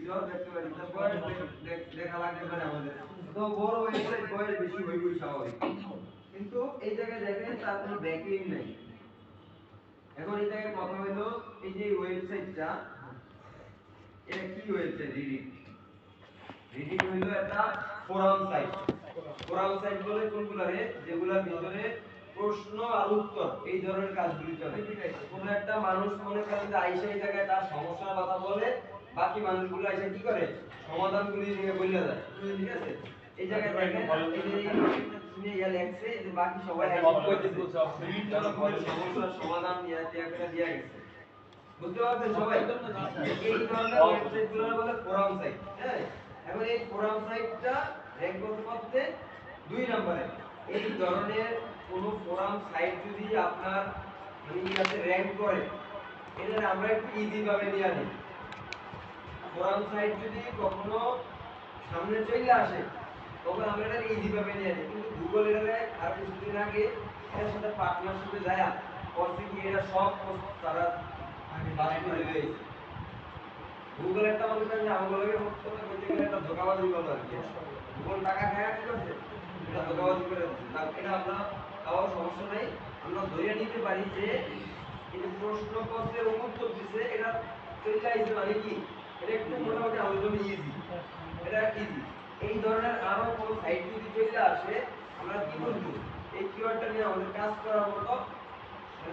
ভিতর দেখতে পারি তো বয়স দেখা লাগবে মানে আমাদের তো বড় ওয়েবসাইট বয়স বেশি হইবই স্বাভাবিক কিন্তু এই জায়গায় দেখেন তার কোনো ব্যাকলিং নাই এখন এই জায়গায় কথা হলো এই যে ওয়েবসাইটটা এটা কি ওয়েবসাইট রিডিট হইলো একটা ফোরাম সাইট বলে কোনগুলারে যেগুলোর ভিতরে প্রশ্ন আর উত্তর এই ধরনের কাজগুলি চলে কোন একটা মানুষ মনে করেন যে আইসা এই জায়গায় তার সমস্যার কথা বলে বাকি মানুষগুলো আইসা কি করে সমাধানগুলি নিয়ে বলে যায় ঠিক আছে এই জায়গায় দেখেন এই যে ইয়া লেখছে যে বাকি সবাই বিভিন্ন রকমের সমস্যার সমাধান নিয়ে করে দিয়া গেছে বুঝতে পারছেন সবাই এই ধরনের ওয়েবসাইটগুলো বলে ফোরাম সাইট হ্যাঁ এখন এই ফোরাম সাইটটা র‍্যাঙ্ক করতে 2 নম্বরে এই ধরনের কোন ফোরাম সাইট যদি আপনার মানে ইয়াতে র‍্যাঙ্ক করে এটা আমরা একটু ইজি ভাবে নিয়ে আনি ফোরাম সাইট যদি কখনো সামনে চলে আসে তখন আমরা এটা ইজি ভাবে নিয়ে আনি কিন্তু গুগল এটারে আর কিছুদিন আগে এর সাথে পার্টনারশিপে যায় করছে কি এটা সব তারা গুগল একটা মনে করেন যে আমগুলোকে বর্তমানে বলতে গেলে একটা ধোঁকাবাজি করলো আর কি গুগল টাকা খায় কি করছে এটা ধোঁকাবাজি করে দিচ্ছে এটা আমরা তাও সমস্যা নাই আমরা ধরে নিতে পারি যে এই যে প্রশ্নপত্রের উত্তর দিছে এটা চলে আইছে মানে কি এটা একটু মোটামুটি আমাদের জন্য ইজি এটা ইজি এই ধরনের আরো কোন সাইট যদি চলে আসে আমরা কি বলবো এই কিওয়ার্ডটা নিয়ে আমাদের কাজ করার মতো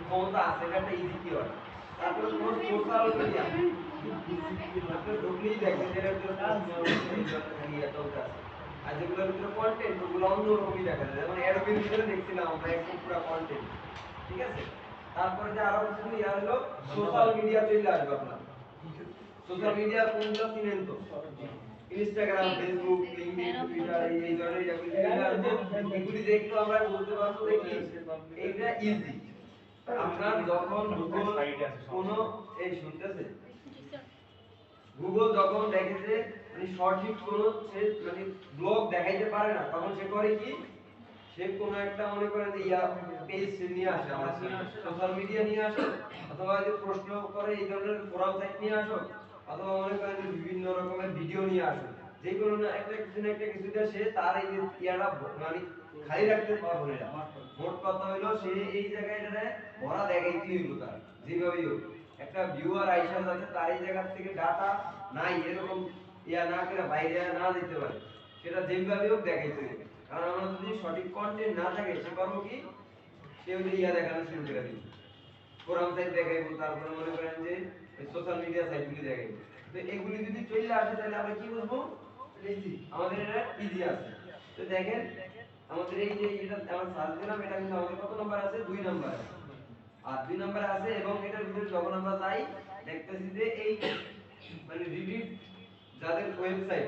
ক্ষমতা আছে এটা একটা ইজি কিওয়ার্ড তারপরে কোন সোশ্যাল মিডিয়া আপনি ঢুকলেই দেখেন যে এর জন্য চলতে আছে আর যেগুলোর ভিতরে কন্টেন্ট ওগুলো অন্যরকমই দেখা যায় যেমন অ্যাডোবির ভিতরে দেখছিলাম আমরা একদম পুরো কন্টেন্ট ঠিক আছে তারপরে যে আরো কিছু ইয়া হলো সোশ্যাল মিডিয়া চলে আসবে আপনার সোশ্যাল মিডিয়া কোনটা চিনেন তো ইনস্টাগ্রাম ফেসবুক লিংকডইন টুইটার এই ধরনের এগুলি দেখলে আমরা বলতে পারবো যে কি এটা ইজি আমরা যখন গুগল কোন এই শুনতেছে গুগল যখন দেখে যে মানে সঠিক কোন সে মানে ব্লগ দেখাইতে পারে না তখন সে করে কি সে কোন একটা মনে করেন যে ইয়া পেজ নিয়ে আসে আমাদের সোশ্যাল মিডিয়া নিয়ে আসে অথবা যে প্রশ্ন করে এই ধরনের ফোরাম সাইট নিয়ে আসো অথবা মনে করেন যে বিভিন্ন রকমের ভিডিও নিয়ে আসো যে কোনো না একটা কিছু না একটা কিছুতে সে তার এই ইয়াটা মানে খালি রাখতে পারবে না মোট কথা হলো সে এই জায়গায় এটা ভরা দেখাইতে হইব তার যেভাবেই হোক একটা ভিউয়ার আইসা যাতে তার এই জায়গা থেকে ডাটা নাই এরকম ইয়া না করে বাইরে না দিতে পারে সেটা যেভাবেই হোক দেখাইতে হবে কারণ আমরা যদি সঠিক কন্টেন্ট না থাকে সে করবো কি সে ওই ইয়া দেখানো শুরু করে দিবে ফোরাম সাইট দেখাইবো তারপরে মনে করেন যে সোশ্যাল মিডিয়া সাইটগুলি দেখাইবো তো এগুলি যদি চলে আসে তাহলে আমরা কি বুঝবো ইজি আমাদের এটা ইজি আছে তো দেখেন আমাদের এই যে এটা আমরা সার্চ দিলাম এটা কিন্তু আমাদের কত নাম্বার আছে 2 নাম্বার আছে আর 2 নাম্বার আছে এবং এটার ভিতরে যখন আমরা যাই দেখতেছি যে এই মানে রিডিট যাদের ওয়েবসাইট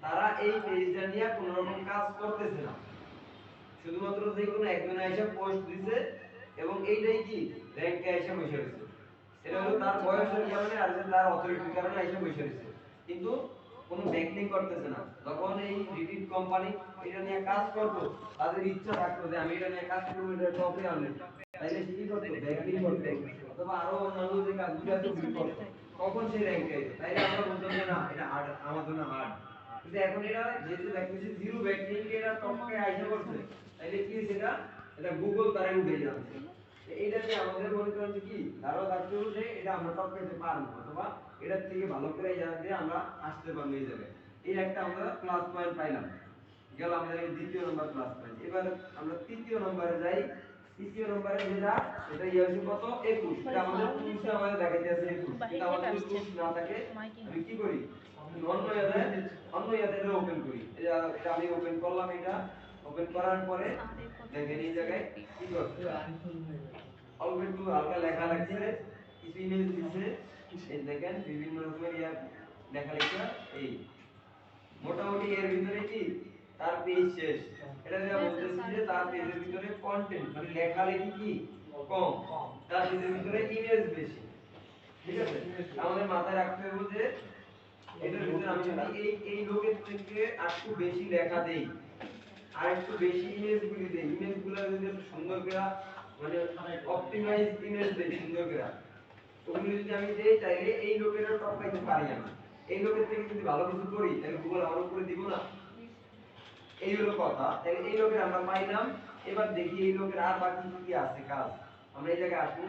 তারা এই পেজটা নিয়ে কোনো রকম কাজ করতেছে না শুধুমাত্র যে কোনো একজন আইসা পোস্ট দিছে এবং এইটাই কি র‍্যাঙ্কে আইসা বসে রয়েছে এটা হলো তার বয়সের কারণে আর যে তার অথরিটির কারণে আইসা বসে রয়েছে কিন্তু কোনো ব্যাকলিং করতেছে না যখন এই রিডিট কোম্পানি এটা নিয়ে কাজ করতো তাদের ইচ্ছা থাকতো যে আমি এটা নিয়ে কাজ করব এটা টপে আনলে তাইলে সে কি করতো ব্যাকলিং করতে অথবা আরো অন্যান্য যে কাজগুলো আছে ওগুলো করতো তখন সে র‍্যাঙ্কে আইতো তাইলে আমরা বলতাম যে না এটা হার্ড আমার জন্য হার্ড কিন্তু এখন এটা যেহেতু দেখতেছি জিরো ব্যাকলিং এরা টপকে আইসা করছে তাইলে কি সেটা এটা গুগল তারাই উঠে যাচ্ছে এইটাতে আমাদের মনে করেন যে কি ধারণা থাকতে হবে যে এটা আমরা টপ পেতে পারবো অথবা এটার থেকে ভালো করে জানতে আমরা আসতে পারবো এই জায়গায় এই একটা আমরা প্লাস পয়েন্ট পাইলাম গেল আমাদের এই দ্বিতীয় নাম্বার প্লাস পয়েন্ট এবার আমরা তৃতীয় নম্বরে যাই তৃতীয় নম্বরে যেটা এটা ইয়ে হচ্ছে কত 21 এটা আমাদের পুরুষে আমাদের দেখাইতে আছে 21 কিন্তু আমাদের পুরুষ না থাকে আমি কি করি অন্য ইয়াতে এটা ওপেন করি এটা আমি ওপেন করলাম এটা ওপেন করার পরে দেখেন এই জায়গায় কি করছে অল্প একটু হালকা লেখা লাগছে কিছু ইমেজ দিচ্ছে এই দেখেন বিভিন্ন রকমের ইয়া লেখা লেখা এই মোটামুটি এর ভিতরে কি তার পেজ শেষ এটা যা বলতেছি যে তার পেজের ভিতরে কন্টেন্ট মানে লেখালেখি কি কম তার পেজের ভিতরে ইমেজ বেশি ঠিক আছে আমাদের মাথায় রাখতে হবে যে এটার ভিতরে আমি যদি এই লোকের থেকে একটু বেশি লেখা দেই আর একটু বেশি ইমেজগুলি দেই ইমেজগুলো যদি সুন্দর করে মানে অপটিমাইজ ইমেজ দেই সুন্দর করে ওগুলো যদি আমি দেই তাহলে এই লোকেরা টপ পাইতে পারি না এই লোকের থেকে যদি ভালো কিছু করি তাহলে গুগল আমার উপরে দিব না। এই হলো কথা। তাহলে এই লোকের আমরা পাইলাম। এবার দেখি এই লোকের আর বাকি কি আছে কাজ। আমরা এই জায়গায় আসবো,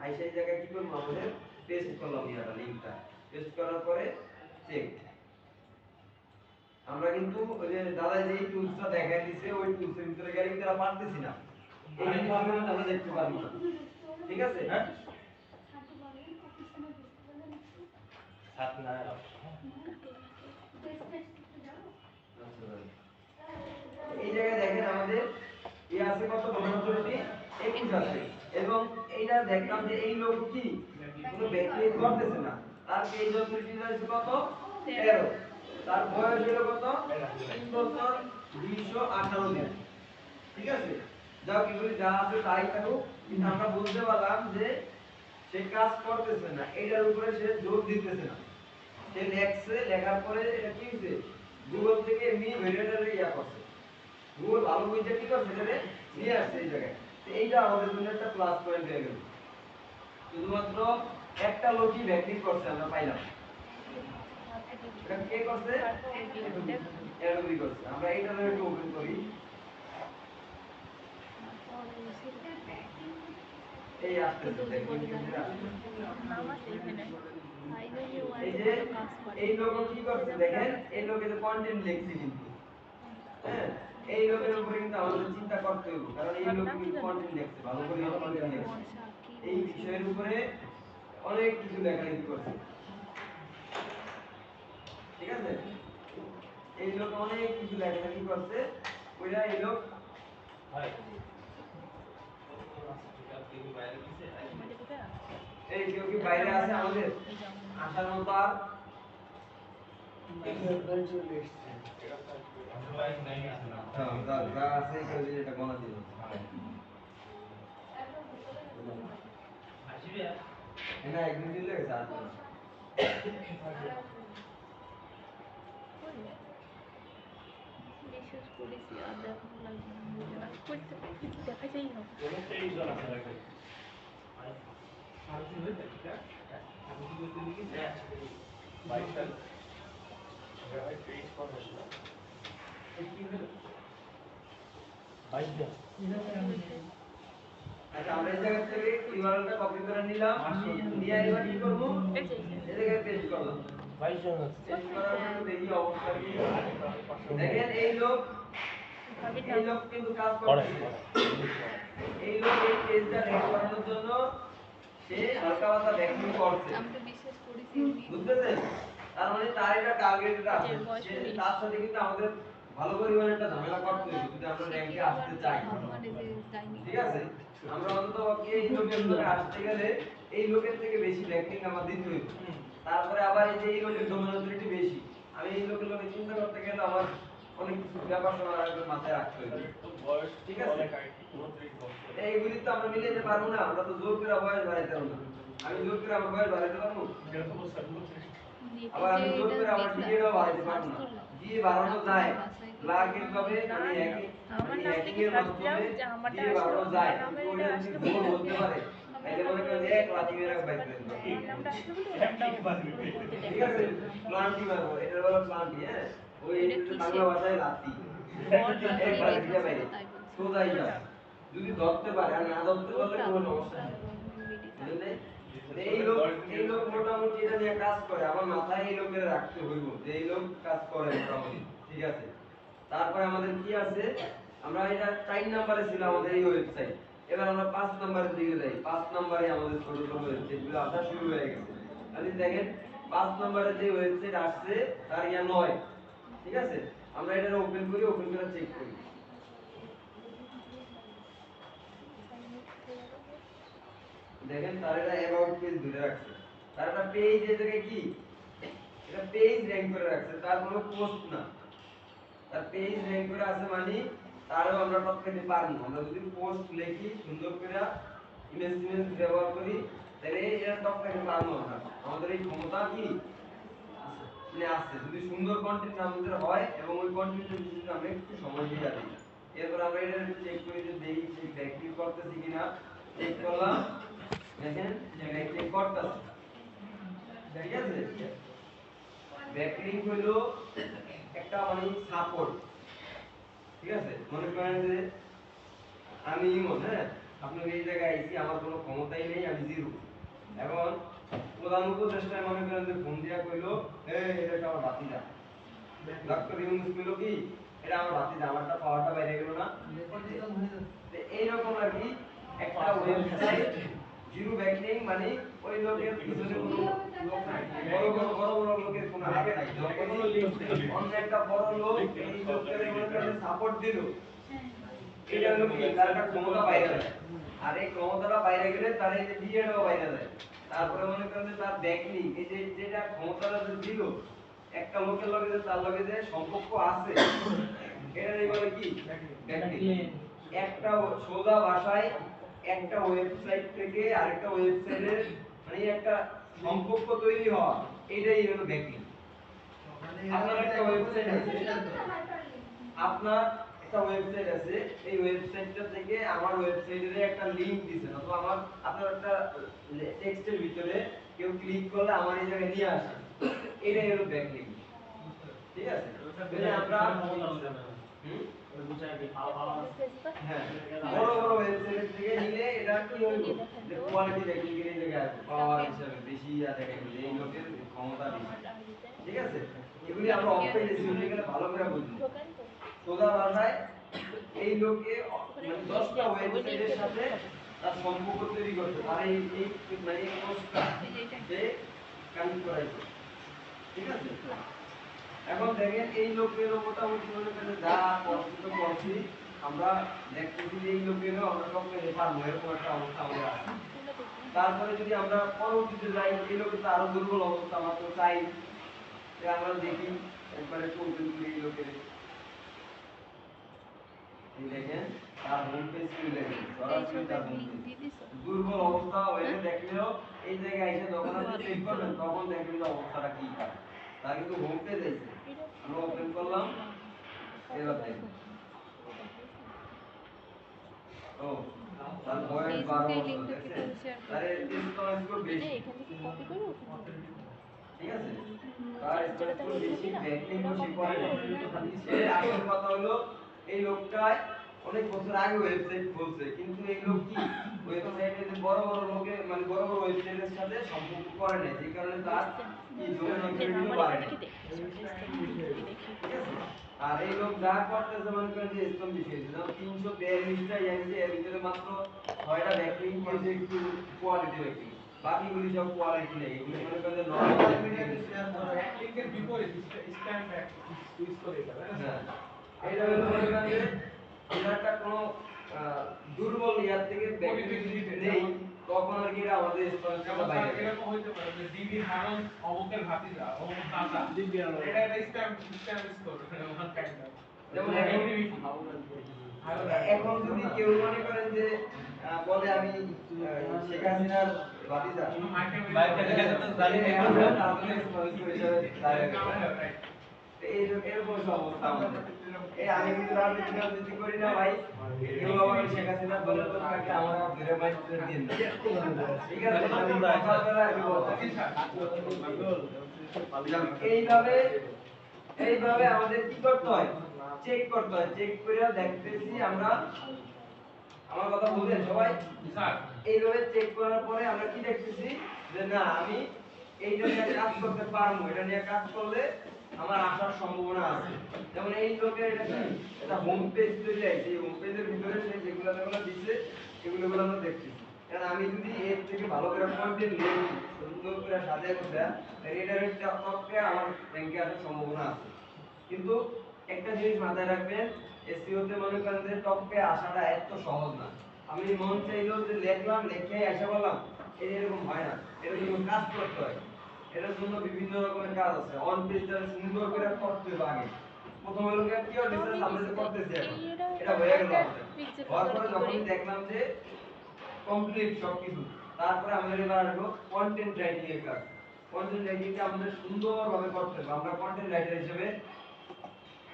আইসা এই জায়গায় কি করবো, আমাদের পেস্ট করলাম ইয়াটা লিংকটা। পেস্ট করার পরে চেক। আমরা কিন্তু ওই যে দাদা যে টুলসটা দেখাই দিয়েছে ওই টুলসের ভিতরে গেলে কিন্তু আমরা পারতেছি না। এই জিনিসগুলো কিন্তু আমরা দেখতে পারবো না। ঠিক আছে? হ্যাঁ? সাত না। এই জায়গায় দেখেন আমাদের এই আছে কত ডোমেন অথরিটি 21 আছে এবং এইটা দেখলাম যে এই লোক কি কোনো ব্যক্তি করতেছে না। তার পেজ অথরিটি আছে কত 13, তার বয়স হলো কত 3 বছর 218 দিন। ঠিক আছে, যাও এগুলি যা আছে তাই থাকুক, কিন্তু আমরা বুঝতে পারলাম যে সে কাজ করতেছে না, এইটার উপরে সে জোর দিতেছে না। সে লেখছে, লেখার পরে এটা কি হইছে গুগল থেকে এমনি ভেরিয়েটারে ইয়া করছে। গুগল ভালো বুঝে কি করছে এটারে নিয়ে আসছে এই জায়গায়। তো এইটা আমাদের জন্য একটা প্লাস পয়েন্ট হয়ে গেল। শুধুমাত্র একটা লোকই ব্যাকলিং করছে, আমরা পাইলাম। এটা কে করছে? অ্যাডোবি করছে। আমরা এইটা একটু ওপেন করি। এই আসতেছে দেখুন, এই যে এই লোক কি করছে দেখেন, এই লোকের কন্টেন্ট লিখছে কিন্তু হ্যাঁ, এই লোকের উপরে কিন্তু আমাদের চিন্তা করতে হবে, কারণ এই লোক কিন্তু কন্টেন্ট লিখছে, ভালো করে কন্টেন্ট লিখছে, এই বিষয়ের উপরে অনেক কিছু লেখালেখি করছে। ঠিক আছে, এই লোক অনেক কিছু লেখালেখি করছে, ওইটা এই লোক এই কেউ কি বাইরে আছে আমাদের আসার মতো আর আছে কেউ যদি এটা গণা দিল না একদিন দিলে গেছে আর বিশেষ করেছি আর দেখানো লাগবে না, বুঝে না করতে দেখা যাই না। আচ্ছা, আমরা এই জায়গা থেকে ইউআরএলটা কপি করে নিলাম, নিয়ে এবার কি করব, এই জায়গায় পেস্ট করলাম। 22 জন আছে, পেস্ট করার পরে দেখি অবস্থা কি। দেখেন এই লোক কিন্তু কাজ করছে। এই লোক এই পেজটা রেড করানোর জন্য সে হালকা পাতলা ব্যাকিং করছে, আমরা বিশেষ করেছি বুঝতেছেন? তার মানে তার এটা টার্গেটেড আছে, সে তার সাথে কিন্তু আমাদের ভালো পরিমাণে একটা ঝামেলা করতে হবে যদি আমরা র‍্যাঙ্কে আসতে চাই। ঠিক আছে, আমরা অন্তত এই লোকের সাথে আসতে গেলে এই লোকের থেকে বেশি ব্যাকিং আমাদের দিতে হবে। তারপরে আবার এই যে এই লোকের ডোমেন অথরিটি বেশি, আমি এই লোকের লোকে চিন্তা করতে গেলে আমার অনেক কিছু ব্যাপার সবার আগে মাথায় রাখতে হবে। ঠিক আছে, এইগুলি তো আমরা মিলে যেতে পারবো না, আমরা তো জোর করে বয়স বাড়াইতে পারবো না। আমি জোর করে আমার বয়স বাড়াইতে পারবো, আবার আমি জোর করে আমার ডিএটাও বাড়াইতে পারবো না। ডিএ বাড়ানো যায় লাগের ভাবে, মানে হ্যাকিং এর মাধ্যমে ডিএ বাড়ানো যায়, ওইটা যদি ভুল বলতে পারে তাহলে মনে করেন এক লাঠি মেরে বাইরে দেন। ঠিক আছে, প্লান্টি মারবো, এটা হলো প্লান্টি। হ্যাঁ, ওই বাংলা ভাষায় লাঠি এক লাঠি দিয়ে বাইরে সোজাই যা, যদি ধরতে পারে আর না ধরতে পারলে কোনো সমস্যা নেই। বুঝলেন? এই লোক মোটামুটি এটা নিয়ে কাজ করে, আমার মাথায় এই লোকের রাখতে হইব যে এই লোক কাজ করে মোটামুটি। ঠিক আছে, তারপরে আমাদের কি আছে, আমরা এটা 4 নম্বরে ছিল আমাদের এই ওয়েবসাইট, এবার আমরা 5 নম্বরের দিকে যাই। 5 নম্বরে আমাদের ছোট ছোট ওয়েবসাইটগুলো আসা শুরু হয়ে গেছে। আপনি দেখেন 5 নম্বরে যে ওয়েবসাইট আসছে তার ইয়া 9। ঠিক আছে, আমরা এটা ওপেন করি, ওপেন করে চেক করি। দেখেন তার এটা অ্যাবাউট পেজ ধরে রাখছে, তার একটা পেজ এই জায়গায় কি এটা পেজ র‍্যাঙ্ক করে রাখছে, তার কোনো পোস্ট না, তার পেজ র‍্যাঙ্ক করে আছে মানে তারও আমরা টপ পেতে পারবো। আমরা যদি পোস্ট লিখি সুন্দর করে ইমেজ ব্যবহার করি তাহলে এটা টপ পেতে পারবো আমরা, আমাদের এই ক্ষমতা কি মানে আছে। যদি সুন্দর কন্টেন্ট আমাদের হয় এবং ওই কন্টেন্টের যদি আমরা একটু সময় দিয়ে দিই, এরপর আমরা এটা চেক করি যে দেখি সে ব্যাকলিক করতেছে কিনা। চেক করলাম, দেখেন ব্যাকলিক করতেছে। ঠিক আছে, ব্যাকলিংক হলো একটা মানে সাপোর্ট, ঠিক আছে? মনে করেন যে আমি ইমন, হ্যাঁ, আপনাকে এই জায়গায় আইছি, আমার কোনো ক্ষমতাই নেই, আমি জিরো। এখন প্রধান উপদেষ্টায় মনে করেন যে ফোন দিয়া কইলো, এটা আমার ভাতিজা। ডক্টর ইউনূস কইলো কি, এটা আমার ভাতিজা, আমারটা পাওয়ারটা বাইরে গেল না। তো এইরকম আর কি একটা ওয়েবসাইট জিরো ব্যাকলিং মানে ওই লোকের পিছনে কোনো লোক নাই, বড় লোকের কোনো হাত নাই। যখনই অন্য একটা বড় লোক এই লোকের মনে করেন সাপোর্ট দিল, এটা হলো কি তার একটা ক্ষমতা বাইরে যায়, আর এই ক্ষমতাটা বাইরে গেলে তার এই যে বিয়েটাও বাইরে যায়। তারপরে মনে করেন যে তার ব্যাকলিং, এই যে যেটা ক্ষমতাটা যে দিল একটা লোকের লগে যে তার লগে যে সম্পর্ক আছে, এটাই বলে কি ব্যাকলিং। একটা সোজা ভাষায় একটা ওয়েবসাইট থেকে আরেকটা ওয়েবসাইটের মানে একটা সম্পর্ক তৈরি হওয়া, এটাই হলো ব্যাকলিং। আপনার একটা ওয়েবসাইট আছে, আপনার একটা ওয়েবসাইট আছে, এই ওয়েবসাইটটা থেকে আমার ওয়েবসাইটের একটা লিংক দিবেন, অথবা আমার আপনার একটা টেক্সটের ভিতরে কেউ ক্লিক করলে আমার এই জায়গায় নিয়ে আসে, এটাই হলো ব্যাকলিং। ঠিক আছে? তাহলে আমরা হ্যাঁ, বড় বড় ওয়েবসাইট থেকে নিলে এটা কি হইব, যে কোয়ালিটি ব্যাকলিং এর জায়গায় পাওয়ার হিসাবে বেশি দেখা গেল এই লোকের ক্ষমতা বেশি। ঠিক আছে? এগুলি আমরা অফ পেজ এসইও গেলে ভালো করে বুঝবো। সোজা ভাষায় এই লোকে মানে 10টা ওয়েবসাইটের সাথে তার সম্পর্ক তৈরি করতে, আর এই মানে এই কোর্সটা যে কানেক্ট করাইছে। ঠিক আছে? এখন দেখেন এই লোকেরও মোটামুটি মনে করেন যা পছন্দ করছি, আমরা দেখতেছি যে এই লোকেরও আমরা সবকে পারবো, এরকম একটা অবস্থা আমাদের আছে। তারপরে যদি আমরা পরবর্তীতে যাই, এই লোকের তো আরো দুর্বল অবস্থা, আমরা তো চাই যে আমরা দেখি একবারে চলতে তুলি এই লোকের। এই দেখেন তার হোম পেজ খুলে দেখেন, সরাসরি তার হোম পেজ দুর্বল অবস্থা হয়ে দেখলেও এই জায়গায় এসে যখন আপনি চেক করবেন তখন দেখবেন যে অবস্থাটা কি খারাপ। তার কিন্তু হোম পেজ আছে, আমরা ওপেন করলাম, এবার দেখেন ও তার বয়স 12 বছর, দেখছেন তার ইনস্টল স্কোর বেশি। ঠিক আছে? তার ইনস্টল স্কোর বেশি, ব্যাকলিং বেশি করে না। সে আসল কথা হলো এই লোকটা অনেক বছর আগে ওয়েবসাইট খুলছে, কিন্তু এই লোক কি ওয়েবসাইটে যে বড় বড় লোকে মানে বড় বড় ওয়েবসাইটের সাথে সম্পর্ক করে না, যে কারণে তার কি জমি অঞ্চলগুলো বাড়ে না। ঠিক আছে? আর এই লোক যা করতেছে মনে করেন যে ইসলাম বিষয়, যেমন 342টা ইয়াংসে এর ভিতরে মাত্র 6টা ব্যাকলিং করছে একটু কোয়ালিটি ব্যাকলিং, বাকিগুলি সব কোয়ালিটি নেই, এগুলি মনে করেন যে নরমাল ব্যাকলিংকের বিপরীত স্ট্যান্ড ব্যাক ইউজ করে এটা। হ্যাঁ, এটা হলো মনে করেন যে এটা কোনো দুর্বল ইয়ার থেকে ব্যাকলিং নেই, তখন আর কি এটা আমাদের স্পন্সরটা বাইরে এরকম হইতে পারে যে ডিবি হারন অমুকের ভাতিজা অমুক দাদা ডিবি হারন, এটা একটা স্ট্যাম্প স্টোর ওখান কাইন্ডা। যেমন এখন যদি কেউ মনে করেন যে বলে আমি শেখ হাসিনার ভাতিজা, এরকম অবস্থা আমাদের। এই আমি কিন্তু রাজনীতি করি না ভাই, কেউ আমার শেখ হাসিনার দলের লোক থাকলে আমার ধরে মাইক দিয়ে দিন, ঠিক আছে? আমি সকালবেলা আমি বলতেছি এইভাবে এইভাবে আমাদের কি করতে হয়, চেক করতে হয়, চেক করে দেখতেছি আমরা, আমার কথা বুঝেন সবাই? স্যার এইভাবে চেক করার পরে আমরা কি দেখতেছি যে না আমি এইটা নিয়ে কাজ করতে পারবো, এটা নিয়ে কাজ করলে আমার আসার সম্ভাবনা আছে। যেমন এই লোকের এটা কি এটা হোম পেজ তৈরি আছে, এই হোম পেজের ভিতরে সে যেগুলো দিচ্ছে সেগুলো আমরা দেখতেছি। কারণ আমি যদি এর থেকে ভালো করে কন্টেন্ট লিখি, সুন্দর করে সাজিয়ে গোছায়, এটার একটা টপকে আমার ব্যাংকে আসার সম্ভাবনা আছে। কিন্তু একটা জিনিস মাথায় রাখবেন, এসইও তে মনে করেন যে টপকে আসাটা এত সহজ না। আমি মন চাইলো যে লিখলাম, লিখে আসা বললাম, এরকম হয় না, এর জন্য কাজ করতে হয়। এটার জন্য বিভিন্ন রকমের কাজ আছে, অন পেজটা সুন্দর করে করতে হবে আগে। প্রথমে লোকে কি আর রিসার্চ আমরা যে করতেছি এখন এটা হয়ে গেল আমাদের, হওয়ার পরে যখন দেখলাম যে কমপ্লিট সবকিছু, তারপরে আমাদের এবার আসবো কন্টেন্ট রাইটিং এর কাজ। কন্টেন্ট রাইটিংটা আমাদের সুন্দরভাবে করতে হবে। আমরা কন্টেন্ট রাইটার হিসেবে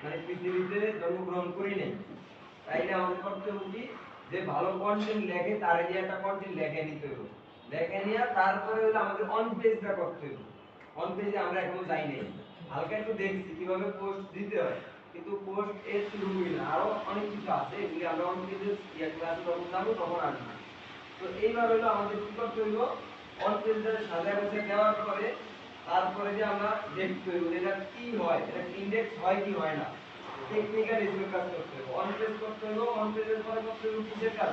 মানে পৃথিবীতে জন্মগ্রহণ করি নাই, তাইলে আমাদের করতে হবে কি, যে ভালো কন্টেন্ট লেখে তার দিয়ে একটা কন্টেন্ট লেখে নিতে হবে, লেখে নিয়ে তারপরে হলো আমাদের অন পেজটা করতে হবে। অন পেজে আমরা এখনো যাই নাই, হালকা একটু দেখছি কিভাবে পোস্ট দিতে হয়, কিন্তু পোস্ট এর শুরুই না, আরো অনেক কিছু আছে এগুলি আমরা অন পেজে ক্লাসে যখন যাবো তখন আসবো। তো এইবার হলো আমাদের কি করতে হইব, অন পেজে সাজা গুছে দেওয়ার পরে তারপরে যে আমরা দেখতে হইব যে এটা কি হয়, এটা ইন্ডেক্স হয় কি হয় না, টেকনিক্যাল এসিও কাজ করতে হবে। অন পেজ করতে হইব, অন পেজের পরে করতে হইব কিসের কাজ,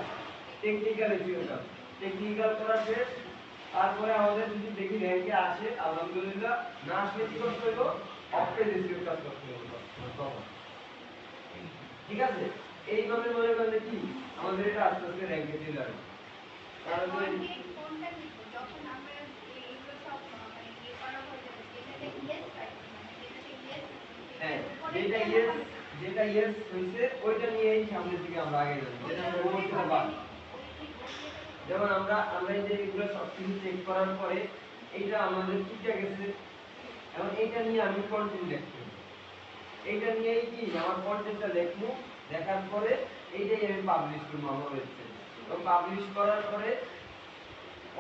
টেকনিক্যাল এসিও কাজ। টেকনিক্যাল করা শেষ, তারপরে আমাদের যদি দেখি র্যাঙ্কে আসে আলহামদুলিল্লাহ, না আসলে কি করতে হইব, অফ পেজ এসিও কাজ করতে হইব তখন। ঠিক আছে, এইভাবে মনে করলে কি আমাদের এটা আস্তে আস্তে র্যাঙ্কে চলে আসবে। কারণ ওই কোনটা দিব যখন আমরা এইগুলো সব মানে ইয়ে করা হয়ে যাবে যেটাতে ইয়েস রাইট মানে যেটাতে ইয়েস হ্যাঁ, যেটা ইয়েস হইছে ওইটা নিয়েই সামনের দিকে আমরা আগে যাব, যেটা আমরা বলছিলাম বা যেমন আমরা এই যে এগুলো সব কিছু চেক করার পরে এইটা আমাদের ঠিকঠাক গেছে, এখন এইটা নিয়ে আমি কন্টেন্ট লিখতে হবে। এইটা নিয়েই কি আমার কন্টেন্টটা লিখবো, দেখার পরে এইটাই আমি পাবলিশ করবো আমার ওয়েবসাইটে। এবং পাবলিশ করার পরে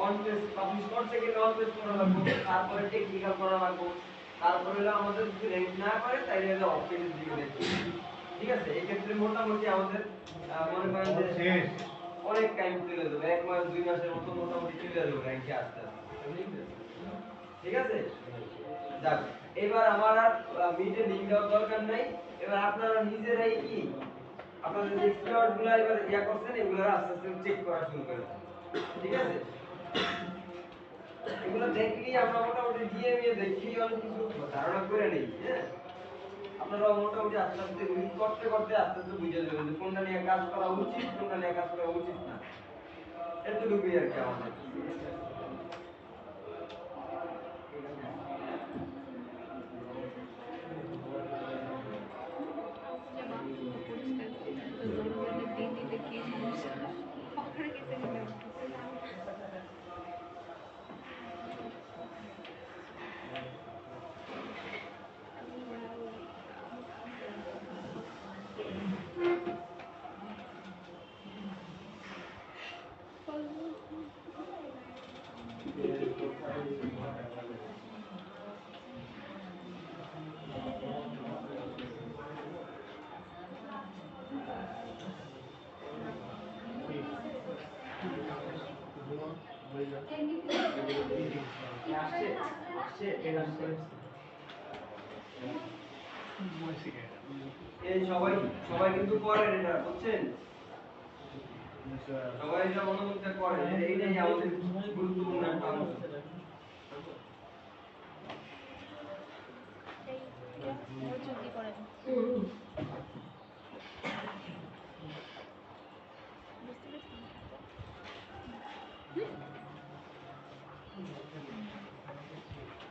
অন পেজ পাবলিশ করতে গেলে অন পেজ করা লাগবে, তারপরে টেকনিক্যাল করা লাগবে, তারপরে হলো আমাদের যদি র্যাঙ্ক না করে তাইলে হলো অফ পেজের দিকে দেখতে হবে। ঠিক আছে, এই ক্ষেত্রে মোটামুটি আমাদের মনে করেন যে অনেক টাইম চলে যাবে, 1 মাস 2 মাসের মতো মোটামুটি চলে যাবে র্যাঙ্কে আসতে আসতে। ঠিক আছে, যাক, এবার আমার আর মিটে লিংক দেওয়ার দরকার নাই। এবার আপনারা নিজেরাই কি আপনাদের যে কিওয়ার্ডগুলো এবার ইয়া করছেন এগুলো আস্তে আস্তে চেক করা শুরু করেন। ঠিক আছে, এগুলো দেখলি আমরা মোটামুটি ডিএমএ দেখি অনেক কিছু ধারণা করে নেই। হ্যাঁ, আপনারা মোটামুটি আস্তে আস্তে রিড করতে করতে আস্তে আস্তে বুঝে যাবেন যে কোনটা নিয়ে কাজ করা উচিত, কোনটা নিয়ে কাজ করা উচিত না। এতটুকুই আর কি আমাদের। জামা পরিষ্কার তো জোরে দিয়ে দিলে কি সমস্যা ওখানে কেটে দিলে আসছে আসছে আসছে এই সবাই সবাই কিন্তু করেন এটা, বুঝছেন? সবাই এটা মনোমুগ্ধ করেন, এইটাই আমাদের গুরুত্বপূর্ণ একটা অংশ। এই মনোযোগ দিয়ে করেন বুঝতে পারছি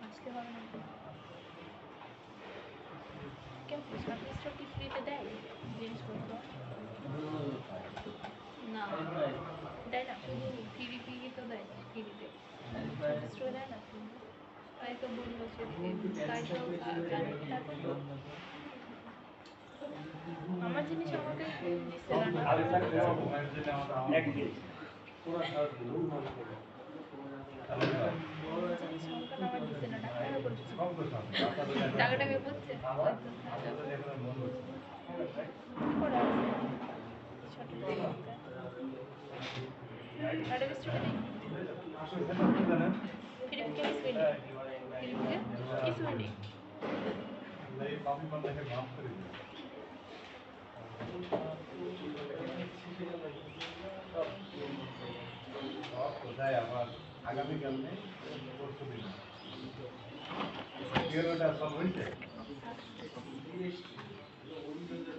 আসলে হবে না কেন সার্ভিসটা কি ফ্রিতে দেয় জিনিসপত্র না দেয় না ফ্রি তো দেয় ফ্রিতে সার্ভিসটা দেয় না তাই তো বললো সে তাই তো জানি তারপর তো আমার জিনিস আমাকে দিচ্ছে না জিনিস আমাকে আমার দিচ্ছে না টাকাটা কে বুঝছে করে আছে ছোট টাটা বিস্টটা নেই ফিলিপকে কিছু নেই কোথায় আবার আগামীকাল নেই, পরশু দিন সব হয়েছে।